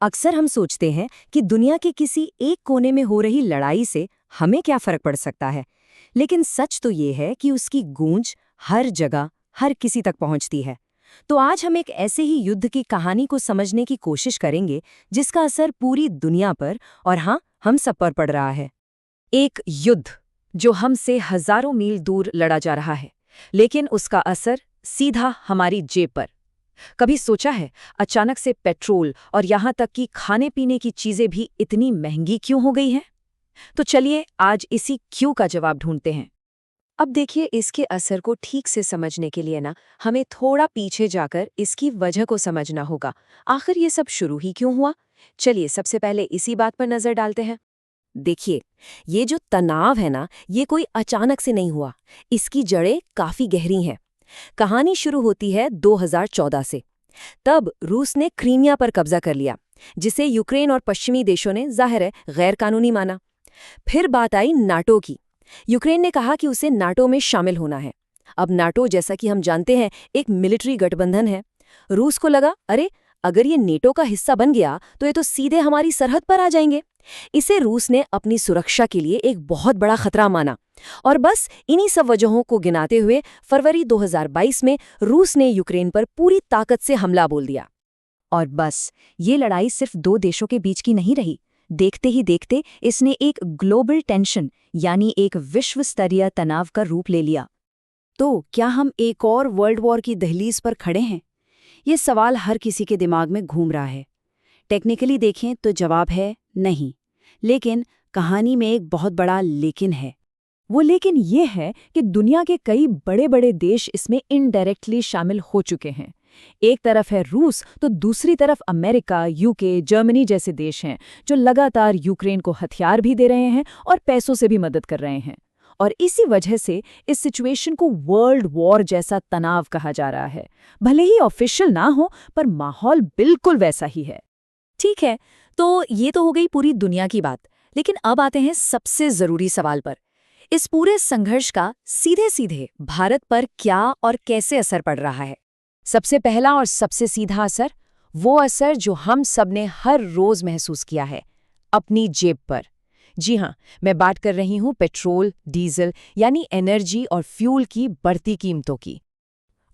अक्सर हम सोचते हैं कि दुनिया के किसी एक कोने में हो रही लड़ाई से हमें क्या फर्क पड़ सकता है, लेकिन सच तो ये है कि उसकी गूंज हर जगह, हर किसी तक पहुंचती है। तो आज हम एक ऐसे ही युद्ध की कहानी को समझने की कोशिश करेंगे जिसका असर पूरी दुनिया पर और हाँ, हम सब पर पड़ रहा है। एक युद्ध जो हमसे हजारों मील दूर लड़ा जा रहा है, लेकिन उसका असर सीधा हमारी जेब पर। कभी सोचा है अचानक से पेट्रोल और यहाँ तक कि खाने पीने की चीजें भी इतनी महंगी क्यों हो गई हैं? तो चलिए आज इसी क्यों का जवाब ढूंढते हैं। अब देखिए, इसके असर को ठीक से समझने के लिए ना हमें थोड़ा पीछे जाकर इसकी वजह को समझना होगा। आखिर ये सब शुरू ही क्यों हुआ? चलिए सबसे पहले इसी बात पर नजर डालते हैं। देखिए, ये जो तनाव है ना, ये कोई अचानक से नहीं हुआ। इसकी जड़ें काफी गहरी हैं। कहानी शुरू होती है 2014 से। तब रूस ने क्रीमिया पर कब्जा कर लिया, जिसे यूक्रेन और पश्चिमी देशों ने जाहिर है गैर कानूनी माना। फिर बात आई नाटो की। यूक्रेन ने कहा कि उसे नाटो में शामिल होना है। अब नाटो, जैसा कि हम जानते हैं, एक मिलिट्री गठबंधन है। रूस को लगा, अरे अगर ये नेटो का हिस्सा बन गया तो ये तो सीधे हमारी सरहद पर आ जाएंगे। इसे रूस ने अपनी सुरक्षा के लिए एक बहुत बड़ा खतरा माना। और बस इन्हीं सब वजहों को गिनाते हुए फरवरी 2022 में रूस ने यूक्रेन पर पूरी ताकत से हमला बोल दिया। और बस ये लड़ाई सिर्फ दो देशों के बीच की नहीं रही। देखते ही देखते इसने एक ग्लोबल टेंशन यानी एक विश्व स्तरीय तनाव का रूप ले लिया। तो क्या हम एक और वर्ल्ड वॉर की दहलीज पर खड़े हैं? ये सवाल हर किसी के दिमाग में घूम रहा है। टेक्निकली देखें तो जवाब है नहीं, लेकिन कहानी में एक बहुत बड़ा लेकिन है। वो लेकिन ये है कि दुनिया के कई बड़े बड़े देश इसमें इनडायरेक्टली शामिल हो चुके हैं। एक तरफ है रूस तो दूसरी तरफ अमेरिका, यूके, जर्मनी जैसे देश हैं जो लगातार यूक्रेन को हथियार भी दे रहे हैं और पैसों से भी मदद कर रहे हैं। और इसी वजह से इस सिचुएशन को वर्ल्ड वॉर जैसा तनाव कहा जा रहा है। भले ही ऑफिशियल ना हो, पर माहौल बिल्कुल वैसा ही है। ठीक है, तो ये तो हो गई पूरी दुनिया की बात। लेकिन अब आते हैं सबसे जरूरी सवाल पर। इस पूरे संघर्ष का सीधे सीधे भारत पर क्या और कैसे असर पड़ रहा है? सबसे पहला और सबसे सीधा असर, वो असर जो हम सब ने हर रोज महसूस किया है, अपनी जेब पर। जी हाँ, मैं बात कर रही हूँ पेट्रोल, डीजल यानी एनर्जी और फ्यूल की बढ़ती कीमतों की।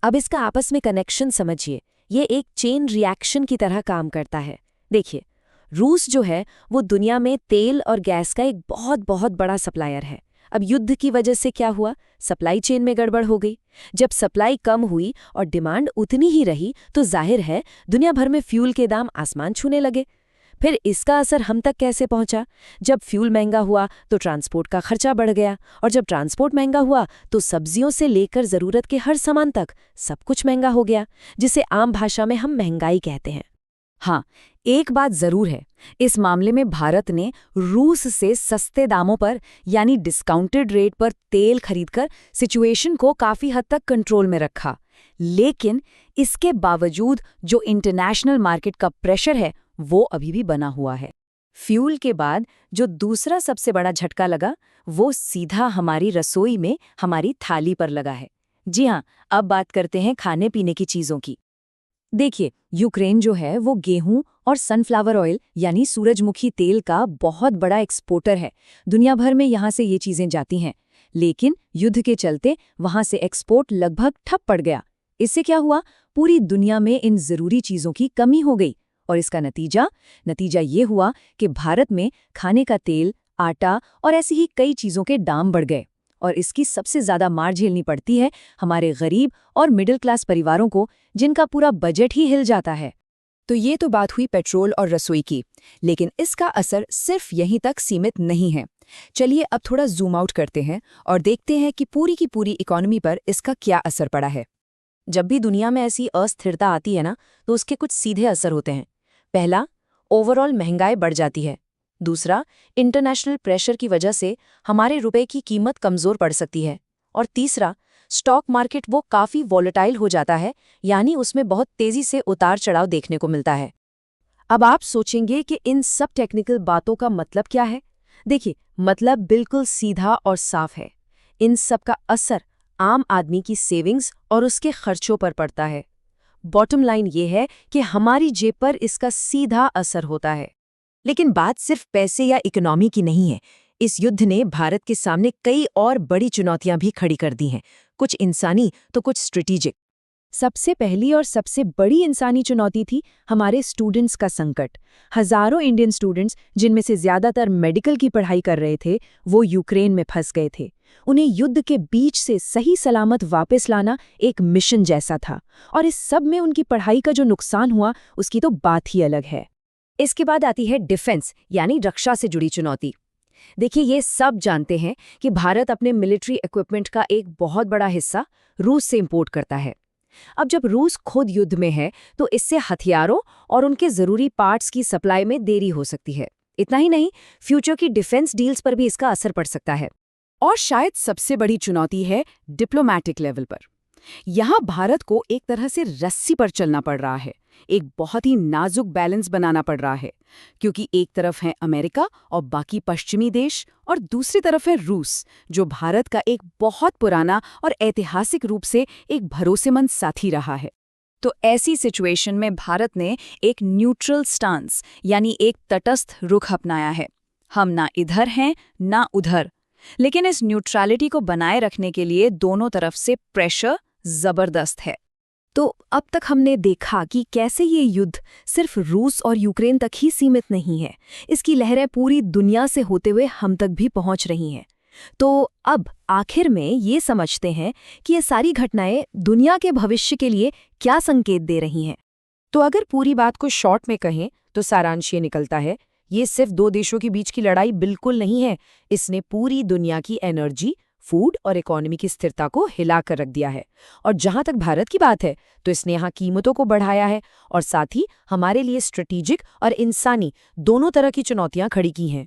अब इसका आपस में कनेक्शन समझिए। ये एक चेन रिएक्शन की तरह काम करता है। देखिए, रूस जो है वो दुनिया में तेल और गैस का एक बहुत बहुत बड़ा सप्लायर है। अब युद्ध की वजह से क्या हुआ? सप्लाई चेन में गड़बड़ हो गई। जब सप्लाई कम हुई और डिमांड उतनी ही रही तो जाहिर है दुनिया भर में फ्यूल के दाम आसमान छूने लगे। फिर इसका असर हम तक कैसे पहुंचा? जब फ्यूल महंगा हुआ तो ट्रांसपोर्ट का खर्चा बढ़ गया, और जब ट्रांसपोर्ट महंगा हुआ तो सब्जियों से लेकर जरूरत के हर सामान तक सब कुछ महंगा हो गया, जिसे आम भाषा में हम महंगाई कहते हैं। हाँ, एक बात जरूर है, इस मामले में भारत ने रूस से सस्ते दामों पर यानी डिस्काउंटेड रेट पर तेल खरीदकर सिचुएशन को काफी हद तक कंट्रोल में रखा। लेकिन इसके बावजूद जो इंटरनेशनल मार्केट का प्रेशर है वो अभी भी बना हुआ है। फ्यूल के बाद जो दूसरा सबसे बड़ा झटका लगा वो सीधा हमारी रसोई में, हमारी थाली पर लगा है। जी हाँ, अब बात करते हैं खाने पीने की चीजों की। देखिए, यूक्रेन जो है वो गेहूं और सनफ्लावर ऑयल यानी सूरजमुखी तेल का बहुत बड़ा एक्सपोर्टर है। दुनिया भर में यहाँ से ये चीजें जाती हैं। लेकिन युद्ध के चलते वहाँ से एक्सपोर्ट लगभग ठप पड़ गया। इससे क्या हुआ? पूरी दुनिया में इन जरूरी चीजों की कमी हो गई। और इसका नतीजा ये हुआ कि भारत में खाने का तेल, आटा और ऐसी ही कई चीजों के दाम बढ़ गए। और इसकी सबसे ज्यादा मार झेलनी पड़ती है हमारे गरीब और मिडिल क्लास परिवारों को, जिनका पूरा बजट ही हिल जाता है। तो ये तो बात हुई पेट्रोल और रसोई की, लेकिन इसका असर सिर्फ यहीं तक सीमित नहीं है। चलिए अब थोड़ा जूम आउट करते हैं और देखते हैं कि पूरी की पूरी इकोनॉमी पर इसका क्या असर पड़ा है। जब भी दुनिया में ऐसी अस्थिरता आती है ना, तो उसके कुछ सीधे असर होते हैं। पहला, ओवरऑल महंगाई बढ़ जाती है। दूसरा, इंटरनेशनल प्रेशर की वजह से हमारे रुपए की कीमत कमजोर पड़ सकती है। और तीसरा, स्टॉक मार्केट वो काफी वॉलेटाइल हो जाता है, यानी उसमें बहुत तेजी से उतार चढ़ाव देखने को मिलता है। अब आप सोचेंगे कि इन सब टेक्निकल बातों का मतलब क्या है? देखिए, मतलब बिल्कुल सीधा और साफ है। इन सब का असर आम आदमी की सेविंग्स और उसके खर्चों पर पड़ता है। बॉटम लाइन ये है कि हमारी जेब पर इसका सीधा असर होता है। लेकिन बात सिर्फ पैसे या इकोनॉमी की नहीं है। इस युद्ध ने भारत के सामने कई और बड़ी चुनौतियां भी खड़ी कर दी हैं, कुछ इंसानी तो कुछ स्ट्रेटेजिक। सबसे पहली और सबसे बड़ी इंसानी चुनौती थी हमारे स्टूडेंट्स का संकट। हजारों इंडियन स्टूडेंट्स, जिनमें से ज्यादातर मेडिकल की पढ़ाई कर रहे थे, वो यूक्रेन में फंस गए थे। उन्हें युद्ध के बीच से सही सलामत वापस लाना एक मिशन जैसा था, और इस सब में उनकी पढ़ाई का जो नुकसान हुआ उसकी तो बात ही अलग है। इसके बाद आती है डिफेंस यानी रक्षा से जुड़ी चुनौती। देखिए, ये सब जानते हैं कि भारत अपने मिलिट्री इक्विपमेंट का एक बहुत बड़ा हिस्सा रूस से इंपोर्ट करता है। अब जब रूस खुद युद्ध में है तो इससे हथियारों और उनके जरूरी पार्ट्स की सप्लाई में देरी हो सकती है। इतना ही नहीं, फ्यूचर की डिफेंस डील्स पर भी इसका असर पड़ सकता है। और शायद सबसे बड़ी चुनौती है डिप्लोमैटिक लेवल पर। यहाँ भारत को एक तरह से रस्सी पर चलना पड़ रहा है, एक बहुत ही नाजुक बैलेंस बनाना पड़ रहा है, क्योंकि एक तरफ है अमेरिका और बाकी पश्चिमी देश, और दूसरी तरफ है रूस, जो भारत का एक बहुत पुराना और ऐतिहासिक रूप से एक भरोसेमंद साथी रहा है। तो ऐसी सिचुएशन में भारत ने एक न्यूट्रल स्टांस यानी एक तटस्थ रुख अपनाया है। हम ना इधर हैं ना उधर, लेकिन इस न्यूट्रलिटी को बनाए रखने के लिए दोनों तरफ से प्रेशर जबरदस्त है। तो अब तक हमने देखा कि कैसे ये युद्ध सिर्फ रूस और यूक्रेन तक ही सीमित नहीं है, इसकी लहरें पूरी दुनिया से होते हुए हम तक भी पहुंच रही हैं। तो अब आखिर में ये समझते हैं कि ये सारी घटनाएं दुनिया के भविष्य के लिए क्या संकेत दे रही हैं। तो अगर पूरी बात को शॉर्ट में कहें तो सारांश ये निकलता है, ये सिर्फ दो देशों के बीच की लड़ाई बिल्कुल नहीं है। इसने पूरी दुनिया की एनर्जी, फूड और इकोनॉमी की स्थिरता को हिला कर रख दिया है। और जहां तक भारत की बात है तो इसने यहाँ कीमतों को बढ़ाया है और साथ ही हमारे लिए स्ट्रेटेजिक और इंसानी दोनों तरह की चुनौतियां खड़ी की हैं।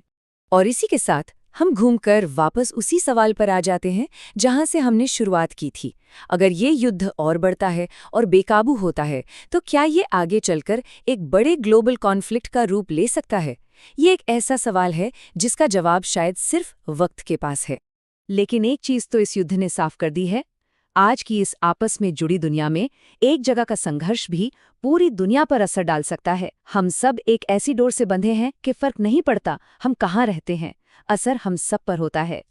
और इसी के साथ हम घूमकर वापस उसी सवाल पर आ जाते हैं जहां से हमने शुरुआत की थी। अगर ये युद्ध और बढ़ता है और बेकाबू होता है तो क्या ये आगे चलकर एक बड़े ग्लोबल कॉन्फ्लिक्ट का रूप ले सकता है? ये एक ऐसा सवाल है जिसका जवाब शायद सिर्फ वक्त के पास है। लेकिन एक चीज तो इस युद्ध ने साफ कर दी है, आज की इस आपस में जुड़ी दुनिया में एक जगह का संघर्ष भी पूरी दुनिया पर असर डाल सकता है। हम सब एक ऐसी डोर से बंधे हैं कि फर्क नहीं पड़ता हम कहाँ रहते हैं, असर हम सब पर होता है।